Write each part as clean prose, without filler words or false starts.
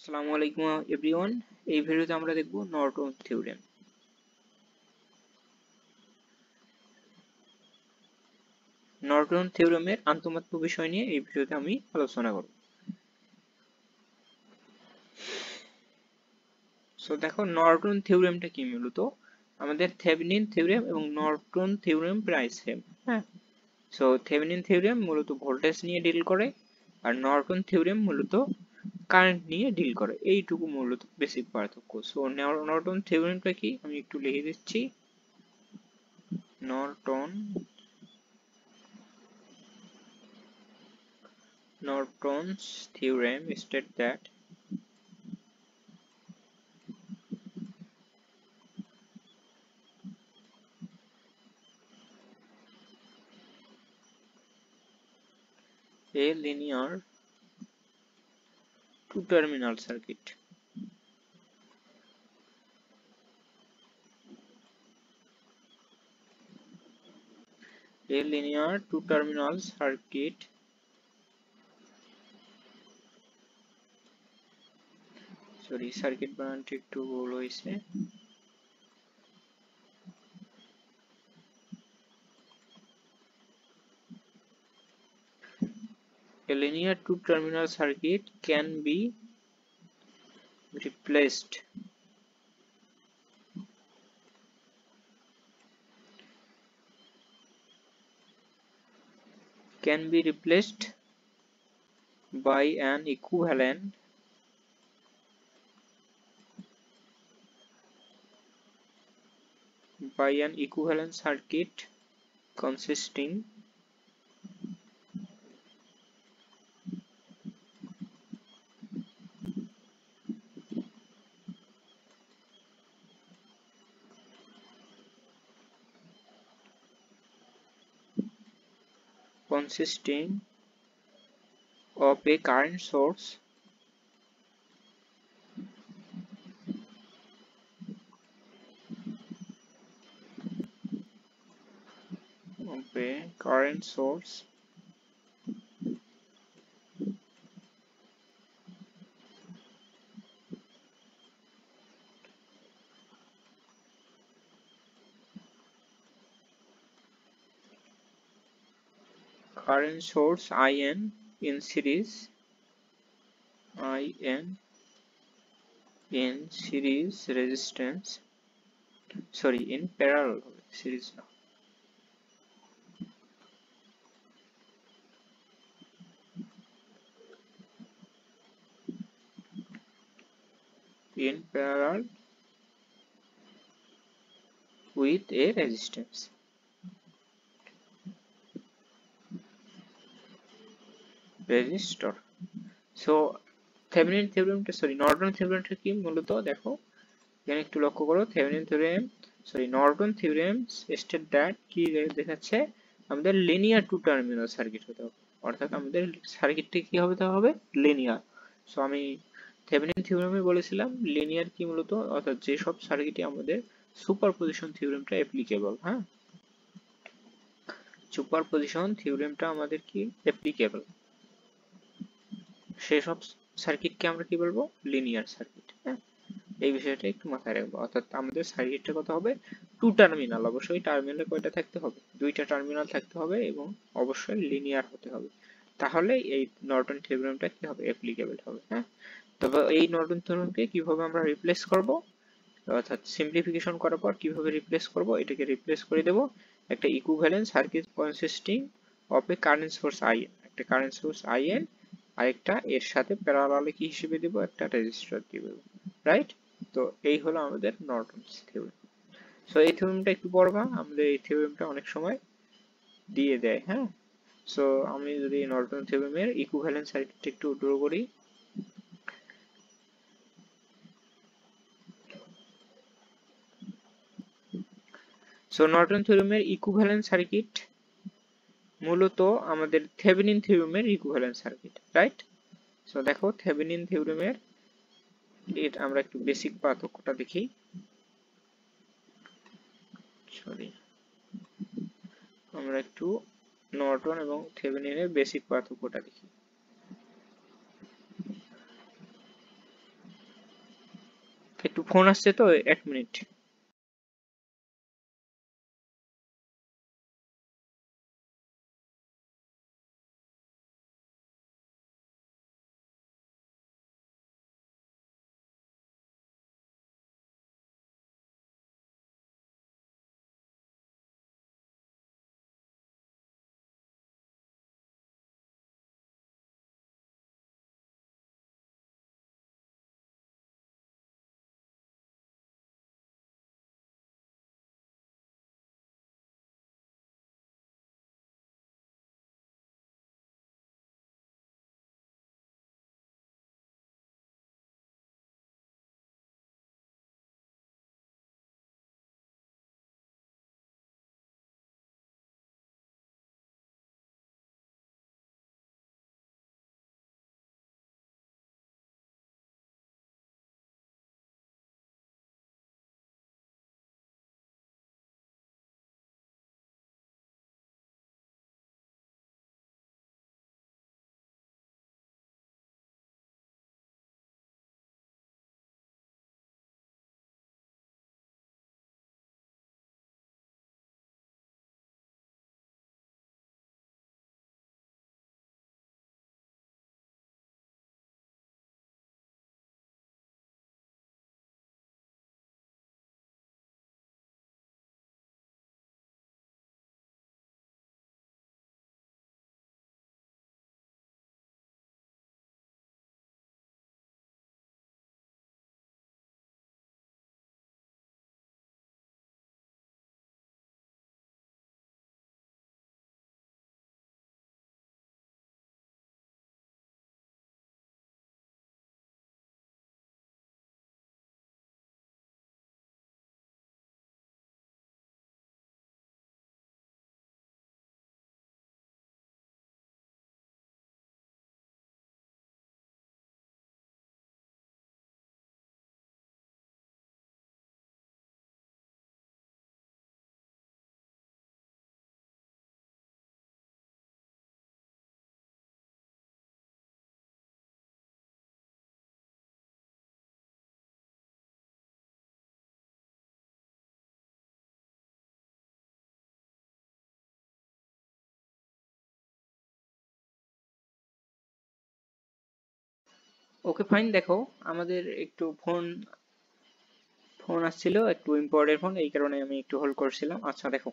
আসসালামু আলাইকুম এভরিওয়ান। এই ভিডিওতে আমরা দেখব নর্টন থিওরেম। নর্টন থিওরেমের আন্তঃমাত্র বিষয় নিয়ে এই ভিডিওতে আমি আলোচনা করব। সো দেখো, নর্টন থিওরেমটা কি? মূলত আমাদের থেভেনিন থিওরেম এবং নর্টন থিওরেম প্রায় সেম। হ্যাঁ, সো থেভেনিন থিওরেম মূলত ভোল্টেজ নিয়ে ডিল করে, আর নর্টন থিওরেম মূলত কারেন্ট নিয়ে ডিল করে। এইটুকু মূলত বেসিক পার্থক্য। সো নর্টন থিওরেমটা কি আমি একটু লিখে দিচ্ছি। Norton's theorem states that a linear two-terminal circuit circuit বানানটি একটু ভুল হয়েছে। A linear two-terminal circuit can be replaced by an equivalent circuit consisting of a current source IN in series resistance, in parallel series না, in parallel with a resistance. Resistor. So Thevenin থিওরেমটা Norton থিওরেমটা কি? মূলত দেখো এখানে একটু লক্ষ্য করো, নর্টন থিওরেম স্টেট দ্যাট কি দেখাচ্ছে, আমাদের লিনিয়ার টু টার্মিনাল সার্কিট হতে হবে, অর্থাৎ আমাদের সার্কিটটি কি হবে লিনিয়ার। সো আমি থেভেনিন থিওরেমে বলেছিলাম লিনিয়ার কি মূলত, অর্থাৎ যেসব সার্কিটে আমাদের সুপারপজিশন থিওরেমটা অ্যাপ্লিকেবল। হ্যাঁ, সুপারপজিশন থিওরেমটা আমাদের কি অ্যাপ্লিকেবল, সেসব সার্কিটকে আমরা কি বলবো? Linear circuit. হ্যাঁ, এই বিষয়টা একটু মাথায় রাখবো। অর্থাৎ আমাদের সার্কিটটা কত হবে? Two terminal. অবশ্যই টার্মিনালে কয়টা থাকতে হবে? দুইটা টার্মিনাল থাকতে হবে এবং অবশ্যই লিনিয়ার হতে হবে, তাহলে এই নর্টন থিওরেমটা কি হবে? অ্যাপ্লিকেবল হবে। হ্যাঁ, তবে এই নর্টন থিওরেমকে কিভাবে আমরা রিপ্লেস করব, অর্থাৎ সিম্পলিফিকেশন করার পর কিভাবে রিপ্লেস করব, এটাকে রিপ্লেস করে দেব একটা equivalent circuit consisting of A current source in, একটা কারেন্ট সোর্স আইএন, আরেকটা এর সাথে প্যারালালে কি হিসেবে দেব? একটা রেজিস্টর দিব, রাইট? তো এই হলো আমাদের নর্টনস থিওরেম। সো এই থিওরেমটা একটু পড়বা, আমাদের এই থিওরেমটা অনেক সময় দিয়ে দেয়। হ্যাঁ, সো আমি যদি নর্টন থিওরেমের ইকুইভ্যালেন্ট সার্কিটটা একটু ড্র করি, সো নর্টন থিওরেমের ইকুইভ্যালেন্ট সার্কিট মূলত আমাদের থেভেনিন থিওরেমের ইকুইভ্যালেন্ট সার্কিট, রাইট? সো দেখো থেভেনিন থিওরেমের আমরা একটু বেসিক পার্থক্যটা দেখি। আমরা একটু নর্টন এবং থেভেনিনের বেসিক পার্থক্যটা দেখি। একটু ফোন আসছে তো, 1 মিনিট। Okay fine. দেখো আমাদের একটু ফোন আসছিল, একটু ইম্পর্টেন্ট ফোন, এই কারণে আমি একটু হোল্ড করছিলাম। আচ্ছা দেখো,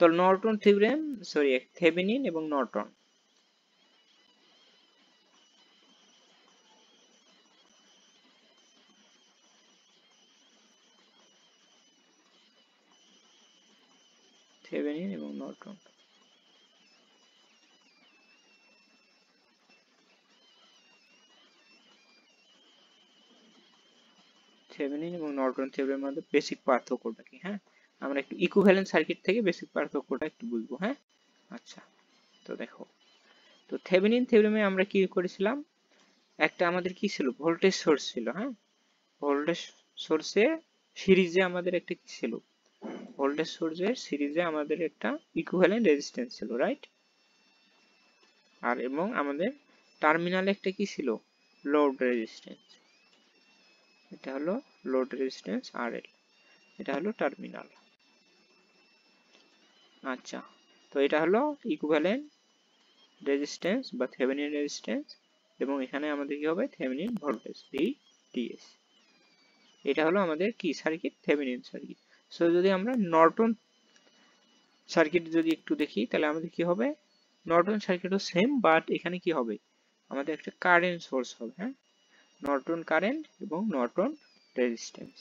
তো নর্টন থিওরেম, সরি থেভেনিন এবং নর্টন। থেভেনিন এবং নর্টন। থেভেনিন এবং নর্টন থিওরেমের মধ্যে বেসিক পার্থক্যটা কি? হ্যাঁ, আমরা একটু ইকুইভ্যালেন্ট সার্কিট থেকে বেসিক পার্থক্যটা একটু বুঝবো। হ্যাঁ, আচ্ছা, তো দেখো, তো থেভেনিন থিওরেমে আমরা কি করেছিলাম, একটা আমাদের কি ছিল, ভোল্টেজ সোর্স ছিল। হ্যাঁ, ভোল্টেজ সোর্সে সিরিজে আমাদের একটা কি ছিল, ভোল্টেজ সোর্সের সিরিজে আমাদের একটা ইকুইভ্যালেন্ট রেজিস্ট্যান্স ছিল, রাইট? আর এবং আমাদের টার্মিনালে একটা কি ছিল, লোড রেজিস্ট্যান্স। এটা হলো লোড রেজিস্ট্যান্স RL, এটা হলো টার্মিনাল। আচ্ছা, তো এটা হলো ইকুইভ্যালেন্ট রেজিস্ট্যান্স বা থেভেনিন রেজিস্ট্যান্স, এবং এখানে আমাদের কি হবে, থেভেনিন ভোল্টেজ VTS। এটা হলো আমাদের কি সার্কিট, থেভেনিন সার্কিট। সো যদি আমরা নর্টন সার্কিট যদি একটু দেখি, তাহলে আমাদের কি হবে, নর্টন সার্কিটও সেম, বাট এখানে কি হবে, আমাদের একটা কারেন্ট সোর্স হবে। হ্যাঁ, নর্টন কারেন্ট এবং নর্টন রেজিস্ট্যান্স।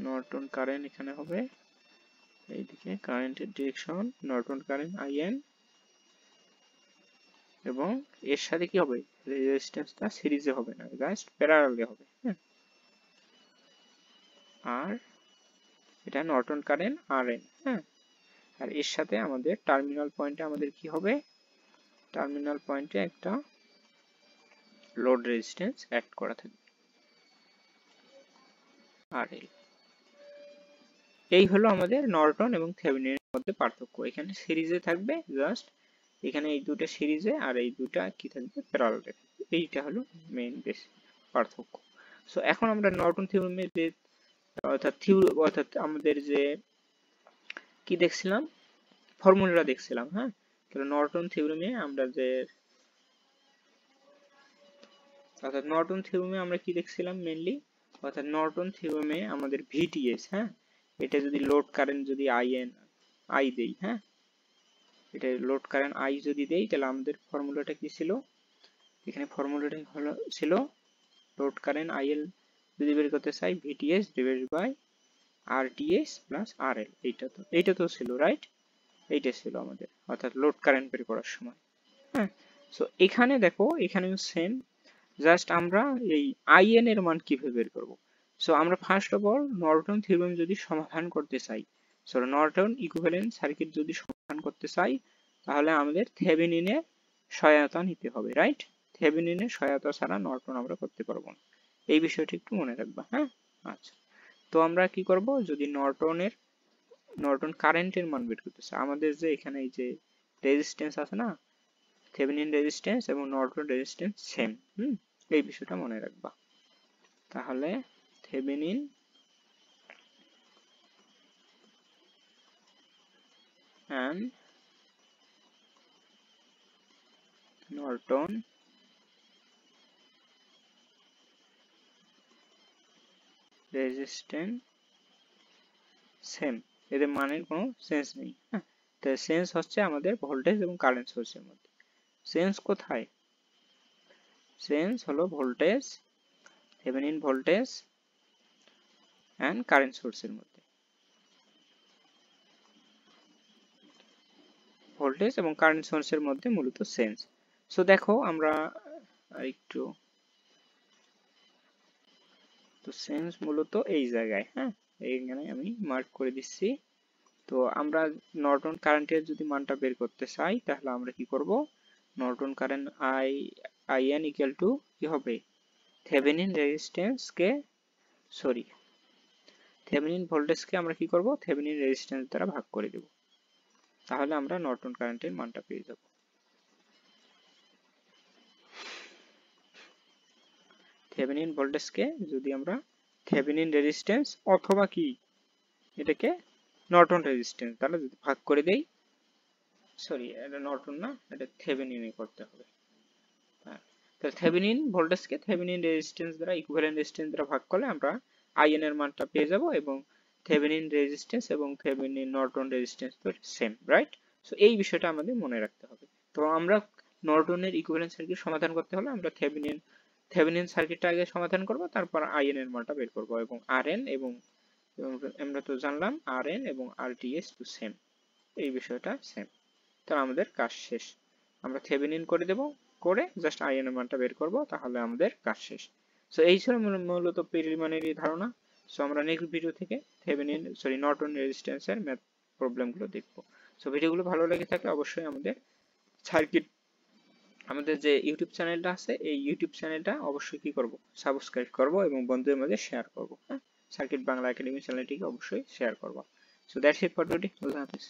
নর্টন কারেন্ট এখানে হবে, এইদিকে কারেন্টের ডিরেকশন নর্টন কারেন্ট IN, এবং এর সাথে কি হবে, রেজিস্ট্যান্সটা সিরিজে হবে না, জাস্ট প্যারালালে হবে। হ্যাঁ, আর এটা নর্টন কারেন্ট RN। হ্যাঁ, আর এর সাথে আমাদের টার্মিনাল পয়েন্টে আমাদের কি হবে, টার্মিনাল পয়েন্টে একটা লোড রেজিস্ট্যান্স অ্যাড করা থাকবে, RL। এই হলো আমাদের নর্টন এবং থেভেনিনের মধ্যে পার্থক্য। এখানে সিরিজে থাকবে জাস্ট, এখানে এই দুটো সিরিজে, আর এই দুটো কি থাকবে, প্যারালালে। এইটা হলো মেইন বেস পার্থক্য। সো এখন আমরা নর্টন থিওরেমের যে অর্থাৎ আমাদের যে কি দেখছিলাম, ফর্মুলাটা দেখছিলাম। হ্যাঁ, তাহলে নর্টন থিওরেমে আমরা যে অর্থাৎ নর্টন থিওরেমে আমরা কি দেখছিলাম মেইনলি, অর্থাৎ নর্টন থিওরেমে আমাদের ভিটিএস, হ্যাঁ, এটা যদি লোড কারেন্ট যদি আই দেই, হ্যাঁ, এটা লোড কারেন্ট আই যদি দেই, তাহলে আমাদের ফর্মুলাটা কি ছিল, এখানে ফর্মুলাটা হলো ছিল লোড কারেন্ট আইএল যদি বের করতে চাই VTS divided by RTS plus RL, এইটা তো ছিল রাইট, এইটা ছিল আমাদের অর্থাৎ লোড কারেন্ট বের করার সময়। হ্যাঁ, সো এখানে দেখো এখানেও সেম, জাস্ট আমরা এই আইএন এর মান কিভাবে বের করব। সো আমরা first of all Norton theorem যদি সমাধান করতে চাই, সো নর্টন ইকুইভ্যালেন্ট সার্কিট যদি সমাধান করতে চাই, তাহলে আমাদের থেভেনিনের সহায়তা নিতে হবে, রাইট। থেভেনিনের সহায়তা ছাড়া নর্টন আমরা করতে পারবো না, এই বিষয়টি একটু মনে রাখবা। হ্যাঁ, আচ্ছা, তো আমরা কি করব, যদি নর্টন কারেন্টের মান বের করতে চাই, আমাদের যে এখানে এই যে রেজিস্ট্যান্স আছে না, থেভেনিন রেজিস্ট্যান্স এবং নর্টন রেজিস্ট্যান্স সেম, এই বিষয়টা মনে রাখবা। তাহলে Thevenin and Norton resistance same, এদের মানের কোনো সেন্স নেই। হ্যাঁ, তো সেন্স হচ্ছে আমাদের ভোল্টেজ এবং কারেন্ট সোর্সের মধ্যে। সেন্স কোথায়, সেন্স হলো voltage, Thevenin voltage and current সোর্সের মধ্যে, ভোল্টেজ এবং কারেন্ট সোর্সের মধ্যে মূলত সেন্স। সো দেখো আমরা আরেকটু, তো সেন্স মূলত এই জায়গায়, হ্যাঁ, এইখানে আমি মার্ক করে দিচ্ছি। তো আমরা নর্টন কারেন্টের যদি মানটা বের করতে চাই, তাহলে আমরা কি করব, Norton current in equal to কি হবে, থেভেনিন রেজিস্ট্যান্সকে থেভেনিন ভোল্টেজকে আমরা কি করব, থেভেনিন রেজিস্ট্যান্স দ্বারা ভাগ করে দেব, তাহলে আমরা নর্টন কারেন্টের মানটা পেয়ে যাব। থেভেনিন ভোল্টেজকে যদি আমরা থেভেনিন রেজিস্ট্যান্স অথবা কি এটাকে নর্টন রেজিস্ট্যান্স দ্বারা যদি ভাগ করে দেই, এটা নর্টন না, এটা থেভেনিনে করতে হবে। হ্যাঁ, তাহলে থেভেনিন ভোল্টেজকে থেভেনিন রেজিস্ট্যান্স দ্বারা ইকুইভ্যালেন্ট রেজিস্ট্যান্স দ্বারা ভাগ করলে আমরা আইএন এর মানটা পেয়ে যাব, এবং থেভেনিন রেজিস্ট্যান্স এবং থেভেনিন নর্টন রেজিস্ট্যান্স তো সেম, রাইট। সো এই বিষয়টা আমাদের মনে রাখতে হবে। তো আমরা নর্টনের ইকুইভ্যালেন্ট সার্কিট সমাধান করতে হলে আমরা থেভেনিন সার্কিটটা আগে সমাধান করব, তারপর আইএন এর মানটা বের করব, এবং আরএন এবং আমরা তো জানলাম আরএন এবং আরটিএস টু সেম, এই বিষয়টা সেম। তাহলে আমাদের কাজ শেষ, আমরা থেভেনিন করে দেব, করে জাস্ট আইএন এর মানটা বের করব, তাহলে আমাদের কাজ শেষ। সো এই ছিল মূলত প্রিলিমিনারি ধারণা। সো আমরা নেক্সট ভিডিও থেকে নর্টন রেজিস্ট্যান্সের ম্যাথ প্রবলেমগুলো দেখব। সো ভিডিওগুলো ভালো লেগে থাকলে অবশ্যই আমাদের যে ইউটিউব চ্যানেলটা আছে, এই ইউটিউব চ্যানেলটা অবশ্যই কি করব, সাবস্ক্রাইব করব এবং বন্ধুদের মধ্যে শেয়ার করব। হ্যাঁ, সার্কিট বাংলা একাডেমি চ্যানেলটিকে অবশ্যই শেয়ার করব। So that's it for today, আল্লাহ হাফেজ।